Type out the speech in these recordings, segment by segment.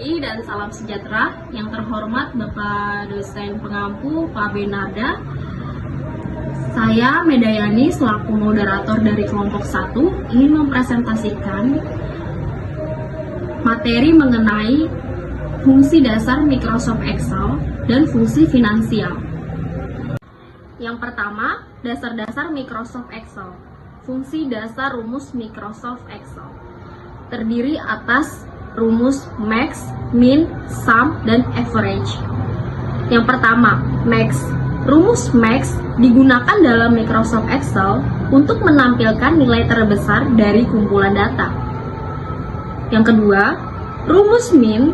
KPI dan salam sejahtera. Yang terhormat Bapak dosen pengampu Pak Benarda. Saya Medayani selaku moderator dari kelompok 1 ingin mempresentasikan materi mengenai fungsi dasar Microsoft Excel dan fungsi finansial. Yang pertama, dasar-dasar Microsoft Excel. Fungsi dasar rumus Microsoft Excel terdiri atas rumus max, min, sum, dan average. Yang pertama, max. Rumus max digunakan dalam Microsoft Excel untuk menampilkan nilai terbesar dari kumpulan data. Yang kedua, rumus min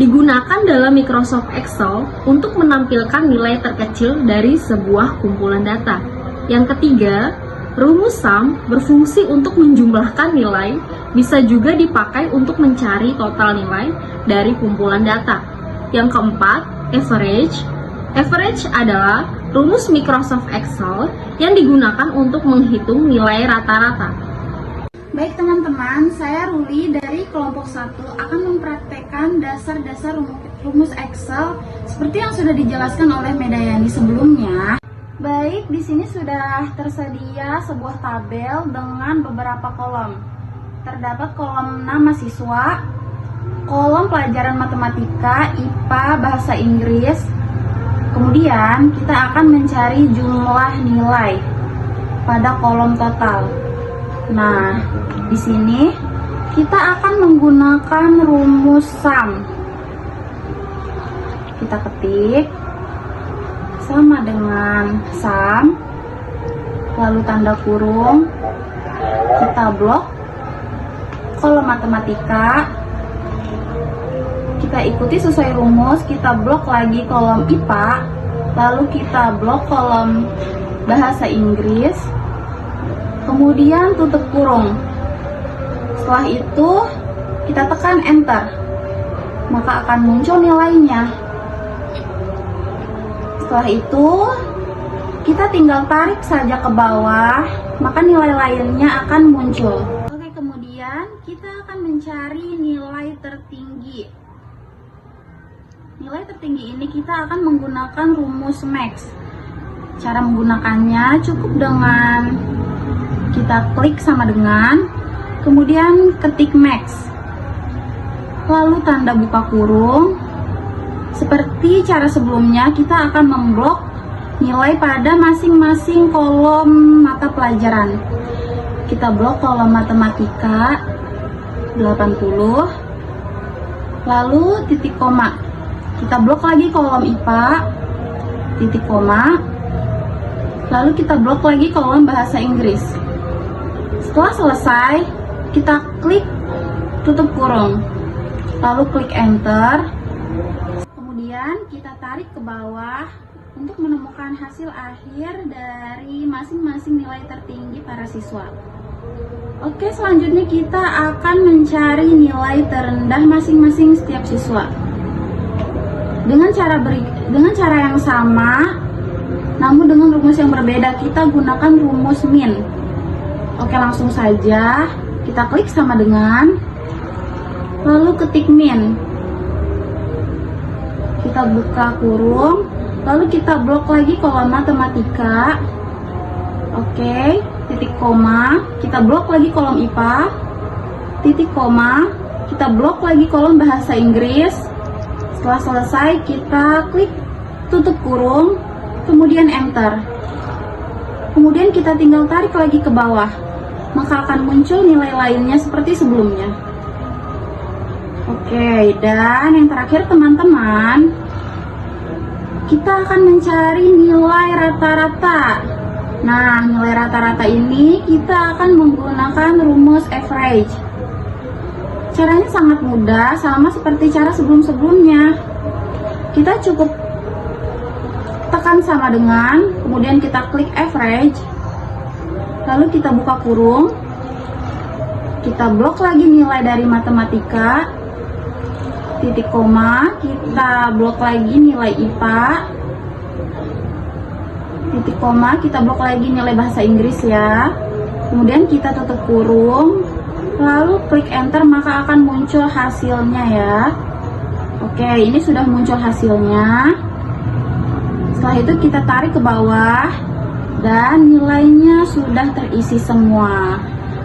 digunakan dalam Microsoft Excel untuk menampilkan nilai terkecil dari sebuah kumpulan data. Yang ketiga, rumus sum berfungsi untuk menjumlahkan nilai, bisa juga dipakai untuk mencari total nilai dari kumpulan data. Yang keempat, average. Average adalah rumus Microsoft Excel yang digunakan untuk menghitung nilai rata-rata. Baik teman-teman, saya Ruli dari kelompok 1 akan mempraktekkan dasar-dasar rumus Excel seperti yang sudah dijelaskan oleh Medayani sebelumnya. Baik, di sini sudah tersedia sebuah tabel dengan beberapa kolom. Terdapat kolom nama siswa, kolom pelajaran matematika, IPA, bahasa Inggris. Kemudian kita akan mencari jumlah nilai pada kolom total. Nah, di sini kita akan menggunakan rumus sum. Kita ketik sama dengan sum, lalu tanda kurung, kita blok kolom matematika, kita ikuti sesuai rumus, kita blok lagi kolom IPA, lalu kita blok kolom bahasa Inggris, kemudian tutup kurung. Setelah itu kita tekan enter, maka akan muncul nilainya. Setelah itu kita tinggal tarik saja ke bawah, maka nilai lainnya akan muncul. Oke, kemudian kita akan mencari nilai tertinggi. Nilai tertinggi ini kita akan menggunakan rumus max. Cara menggunakannya cukup dengan kita klik sama dengan, kemudian ketik max, lalu tanda buka kurung. Seperti cara sebelumnya, kita akan memblok nilai pada masing-masing kolom mata pelajaran. Kita blok kolom matematika 80, lalu titik koma. Kita blok lagi kolom IPA, titik koma, lalu kita blok lagi kolom bahasa Inggris. Setelah selesai, kita klik tutup kurung, lalu klik enter. Kemudian kita tarik ke bawah untuk menemukan hasil akhir dari masing-masing nilai tertinggi para siswa. Oke, selanjutnya kita akan mencari nilai terendah masing-masing setiap siswa. Dengan cara yang sama, namun dengan rumus yang berbeda, kita gunakan rumus min. Oke, langsung saja kita klik sama dengan, lalu ketik min. Kita buka kurung, lalu kita blok lagi kolom matematika. Oke, titik koma, kita blok lagi kolom IPA, titik koma, kita blok lagi kolom bahasa Inggris. Setelah selesai, kita klik tutup kurung, kemudian enter. Kemudian kita tinggal tarik lagi ke bawah, maka akan muncul nilai lainnya seperti sebelumnya. Oke, dan yang terakhir teman-teman, kita akan mencari nilai rata-rata. Nah, nilai rata-rata ini kita akan menggunakan rumus average. Caranya sangat mudah, sama seperti cara sebelum-sebelumnya. Kita cukup tekan sama dengan, kemudian kita klik average, lalu kita buka kurung, kita blok lagi nilai dari matematika, titik koma, kita blok lagi nilai IPA, titik koma, kita blok lagi nilai bahasa Inggris ya. Kemudian kita tutup kurung, lalu klik enter, maka akan muncul hasilnya ya. Oke, ini sudah muncul hasilnya. Setelah itu kita tarik ke bawah dan nilainya sudah terisi semua.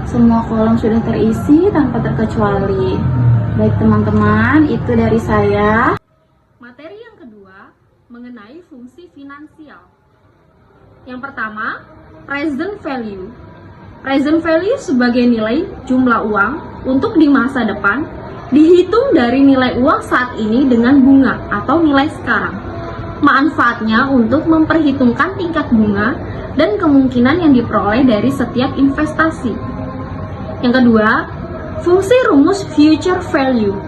Semua kolom sudah terisi tanpa terkecuali. Baik teman-teman, itu dari saya. Materi yang kedua mengenai fungsi finansial. Yang pertama, present value. Present value sebagai nilai jumlah uang untuk di masa depan dihitung dari nilai uang saat ini dengan bunga atau nilai sekarang. Manfaatnya untuk memperhitungkan tingkat bunga dan kemungkinan yang diperoleh dari setiap investasi. Yang kedua, fungsi rumus future value,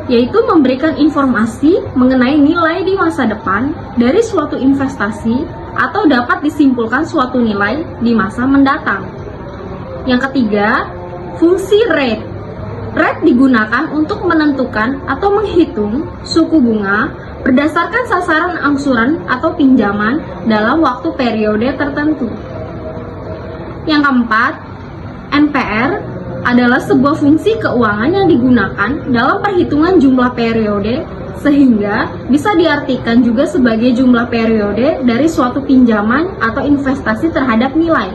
yaitu memberikan informasi mengenai nilai di masa depan dari suatu investasi atau dapat disimpulkan suatu nilai di masa mendatang. Yang ketiga, fungsi rate. Rate digunakan untuk menentukan atau menghitung suku bunga berdasarkan sasaran angsuran atau pinjaman dalam waktu periode tertentu. Yang keempat, NPR adalah sebuah fungsi keuangan yang digunakan dalam perhitungan jumlah periode sehingga bisa diartikan juga sebagai jumlah periode dari suatu pinjaman atau investasi terhadap nilai.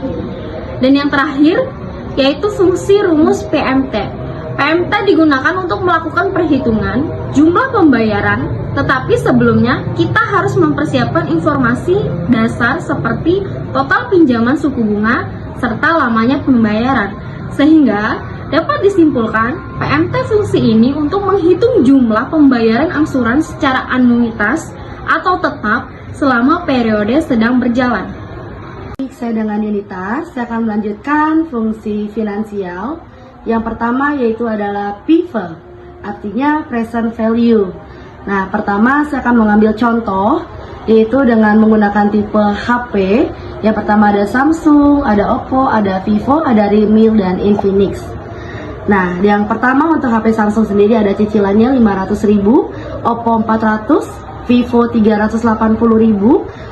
Dan yang terakhir, yaitu fungsi rumus PMT. PMT digunakan untuk melakukan perhitungan jumlah pembayaran, tetapi sebelumnya kita harus mempersiapkan informasi dasar seperti total pinjaman suku bunga serta lamanya pembayaran, sehingga dapat disimpulkan PMT fungsi ini untuk menghitung jumlah pembayaran angsuran secara anuitas atau tetap selama periode sedang berjalan. Saya dengan Yunita, saya akan melanjutkan fungsi finansial. Yang pertama yaitu adalah PV, artinya present value. Nah, pertama saya akan mengambil contoh, yaitu dengan menggunakan tipe HP. Yang pertama ada Samsung, ada Oppo, ada Vivo, ada Realme, dan Infinix. Nah, yang pertama untuk HP Samsung sendiri ada cicilannya 500.000, Oppo 400, Vivo 380.000,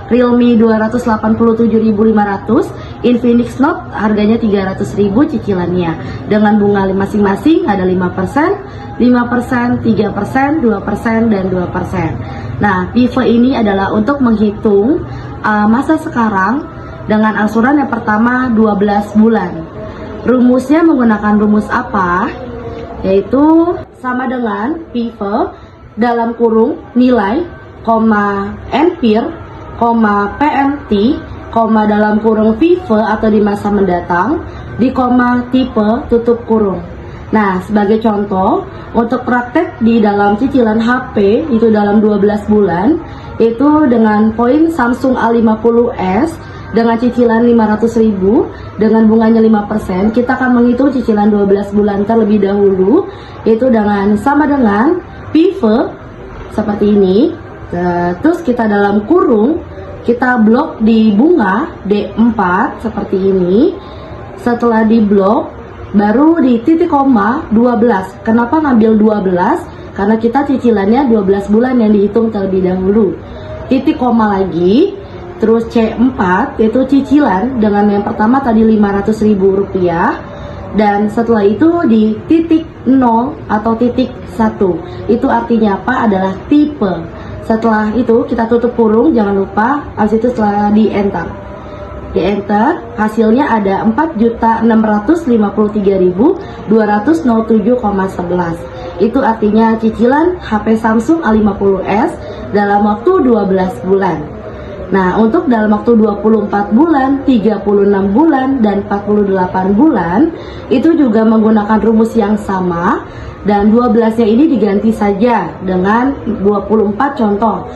Realme 287.500, Infinix Note harganya 300.000 cicilannya. Dengan bunga masing-masing ada 5%, 5%, 3%, 2%, dan 2%. Nah, PIV ini adalah untuk menghitung masa sekarang dengan angsuran yang pertama 12 bulan. Rumusnya menggunakan rumus apa? Yaitu sama dengan PIV dalam kurung nilai, NPIR, PMT, dalam kurung PIV atau di masa mendatang, di tipe tutup kurung. Nah, sebagai contoh, untuk praktek di dalam cicilan HP itu dalam 12 bulan, itu dengan poin Samsung A50s dengan cicilan 500.000 dengan bunganya 5%, kita akan menghitung cicilan 12 bulan terlebih dahulu, yaitu dengan sama dengan PIV seperti ini. Terus kita dalam kurung, kita blok di bunga D4 seperti ini. Setelah di blok, baru di titik koma 12. Kenapa ngambil 12? Karena kita cicilannya 12 bulan yang dihitung terlebih dahulu. Titik koma lagi, terus C4 itu cicilan dengan yang pertama tadi Rp500.000. Dan setelah itu di titik 0 atau titik 1. Itu artinya apa? Adalah tipe. Setelah itu kita tutup kurung, jangan lupa. Habis itu setelah di enter, hasilnya ada 4.653.207,11. Itu artinya cicilan HP Samsung A50s dalam waktu 12 bulan. Nah, untuk dalam waktu 24 bulan, 36 bulan, dan 48 bulan, itu juga menggunakan rumus yang sama, dan 12-nya ini diganti saja dengan 24 contoh.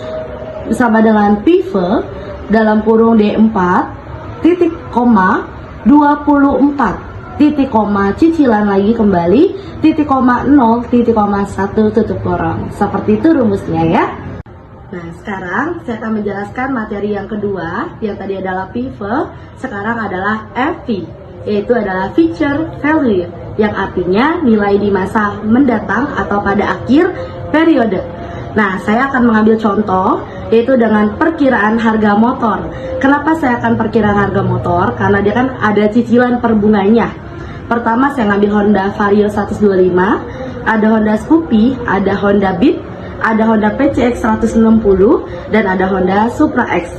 Sama dengan PIV, dalam kurung D4, titik koma, 24, titik koma, cicilan lagi kembali, titik koma 0, titik koma 1, tutup kurung. Seperti itu rumusnya ya. Nah, sekarang saya akan menjelaskan materi yang kedua, yang tadi adalah PIV, sekarang adalah FV, yaitu adalah future value, yang artinya nilai di masa mendatang atau pada akhir periode. Nah, saya akan mengambil contoh, yaitu dengan perkiraan harga motor. Kenapa saya akan perkiraan harga motor? Karena dia kan ada cicilan per bunganya. Pertama saya ngambil Honda Vario 125, ada Honda Scoopy, ada Honda Beat, ada Honda PCX 160 dan ada Honda Supra X.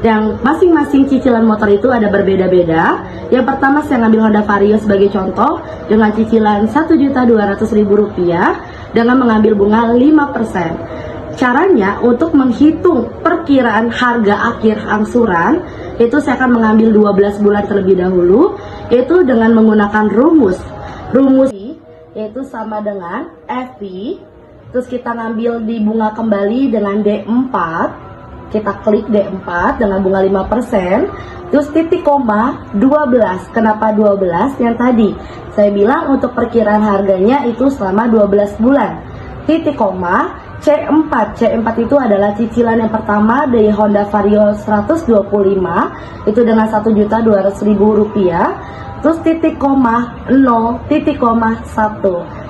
Yang masing-masing cicilan motor itu ada berbeda-beda. Yang pertama saya ngambil Honda Vario sebagai contoh dengan cicilan Rp1.200.000 dengan mengambil bunga 5%. Caranya untuk menghitung perkiraan harga akhir angsuran itu saya akan mengambil 12 bulan terlebih dahulu, yaitu dengan menggunakan rumus yaitu sama dengan FP. Terus kita ngambil di bunga kembali dengan D4, kita klik D4 dengan bunga 5%, terus titik koma 12. Kenapa 12? Yang tadi saya bilang untuk perkiraan harganya itu selama 12 bulan. Titik koma C4. C4 itu adalah cicilan yang pertama dari Honda Vario 125 itu dengan Rp1.200.000. Terus titik koma 0, titik koma 1,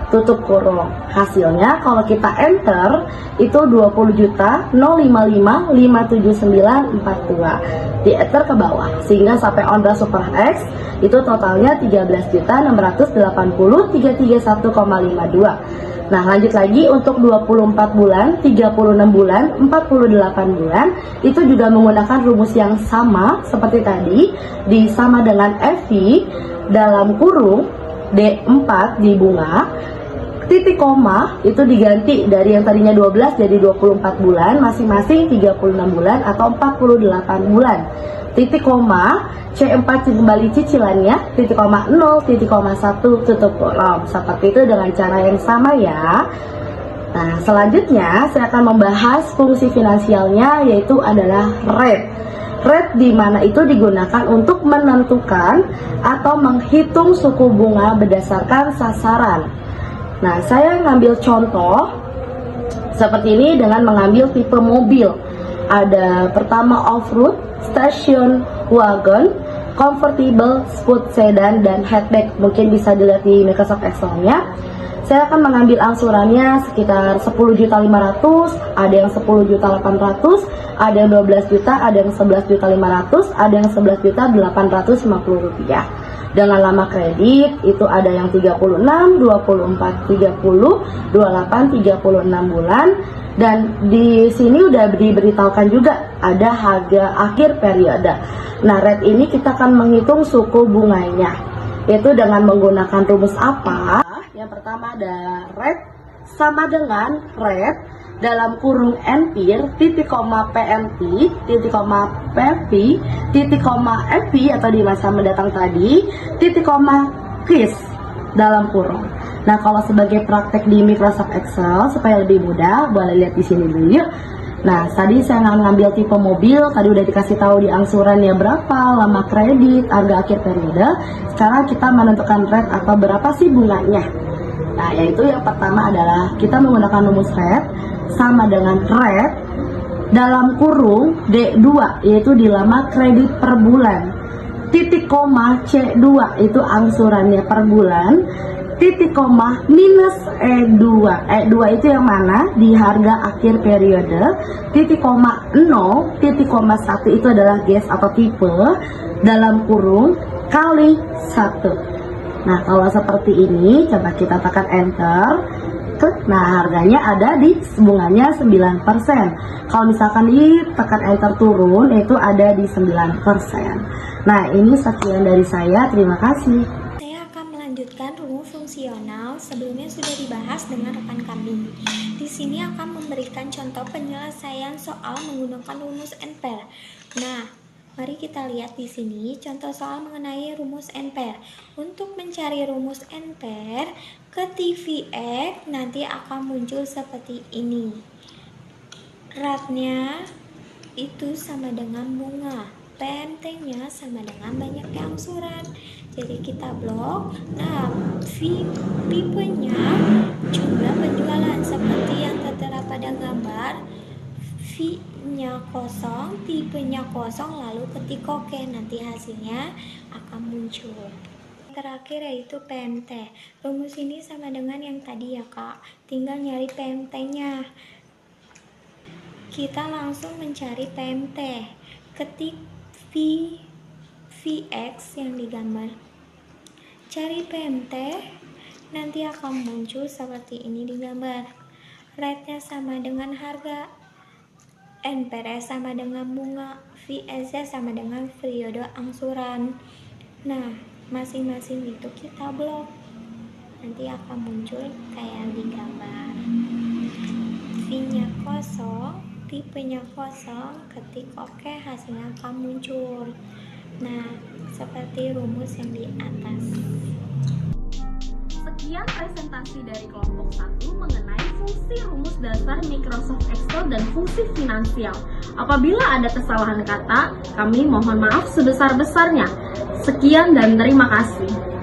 tutup kurung. Hasilnya kalau kita enter itu 20.055.57942. Di enter ke bawah sehingga sampai Honda Super X itu totalnya 13.680.331,52. Nah, lanjut lagi untuk 24 bulan, 36 bulan, 48 bulan itu juga menggunakan rumus yang sama seperti tadi, sama dengan FV dalam kurung D4 di bunga, titik koma itu diganti dari yang tadinya 12 jadi 24 bulan, masing-masing 36 bulan atau 48 bulan. Titik koma C4 kembali cicilannya, titik koma 0, titik koma 1, tutup kurung. Seperti itu dengan cara yang sama ya. Nah, selanjutnya saya akan membahas fungsi finansialnya, yaitu adalah rate. Rate di mana itu digunakan untuk menentukan atau menghitung suku bunga berdasarkan sasaran. Nah, saya ngambil contoh seperti ini dengan mengambil tipe mobil. Ada pertama off-road, station wagon, convertible, sport sedan, dan hatchback. Mungkin bisa dilihat di Microsoft Excel-nya. Saya akan mengambil angsurannya sekitar 10.500.000, ada yang 10.800.000, ada yang 12 juta, ada yang 11.500.000, ada yang 11.850.000 rupiah. Dengan lama kredit itu ada yang 36, 24, 30, 28, 36 bulan. Dan di sini udah diberitahukan juga ada harga akhir periode. Nah, rate ini kita akan menghitung suku bunganya, yaitu dengan menggunakan rumus apa? Yang pertama ada rate sama dengan rate dalam kurung NPIR, titik koma PNP, titik koma PV, titik koma FP atau di masa mendatang tadi, titik koma KIS dalam kurung. Nah, kalau sebagai praktek di Microsoft Excel supaya lebih mudah, boleh lihat di sini dulu yuk. Nah, tadi saya ngambil tipe mobil, tadi udah dikasih tahu di angsurannya berapa, lama kredit, harga akhir periode. Sekarang kita menentukan rate atau berapa sih bunganya. Nah, yaitu yang pertama adalah kita menggunakan rumus rate sama dengan rate dalam kurung D2, yaitu di lama kredit per bulan. Titik koma C2 itu angsurannya per bulan. Titik koma minus E2. E2 itu yang mana? Di harga akhir periode. Titik koma 0, titik koma 1 itu adalah gas atau tipe dalam kurung kali 1. Nah, kalau seperti ini, coba kita tekan enter. Nah, harganya ada di bunganya 9%. Kalau misalkan ditekan enter turun, itu ada di 9%. Nah, ini sekian dari saya. Terima kasih. Saya akan melanjutkan rumus fungsional sebelumnya sudah dibahas dengan rekan kami. Di sini akan memberikan contoh penyelesaian soal menggunakan rumus NPR. Nah, mari kita lihat di sini contoh soal mengenai rumus NPR. Untuk mencari rumus NPR, ketik VX nanti akan muncul seperti ini. Rate-nya itu sama dengan bunga. PMT-nya sama dengan banyaknya angsuran. Jadi kita blok. Nah, tipenya jumlah penjualan seperti yang tertera pada gambar. V-nya kosong, tipenya kosong, lalu ketik oke, nanti hasilnya akan muncul. Terakhir yaitu PMT. Rumus ini sama dengan yang tadi ya kak, tinggal nyari PMT-nya. Kita langsung mencari PMT. Ketik VX yang digambar. Cari PMT, nanti akan muncul seperti ini di gambar. rate-nya sama dengan harga, NPRS sama dengan bunga, VSZ sama dengan periode angsuran. Nah, masing-masing itu kita blok. Nanti akan muncul kayak di gambar. V-nya kosong, tipenya kosong, ketik oke, hasilnya akan muncul. Nah, seperti rumus yang di atas. Sekian presentasi dari kelompok 1 mengenai fungsi rumus dasar Microsoft Excel dan fungsi finansial. Apabila ada kesalahan kata, kami mohon maaf sebesar-besarnya. Sekian dan terima kasih.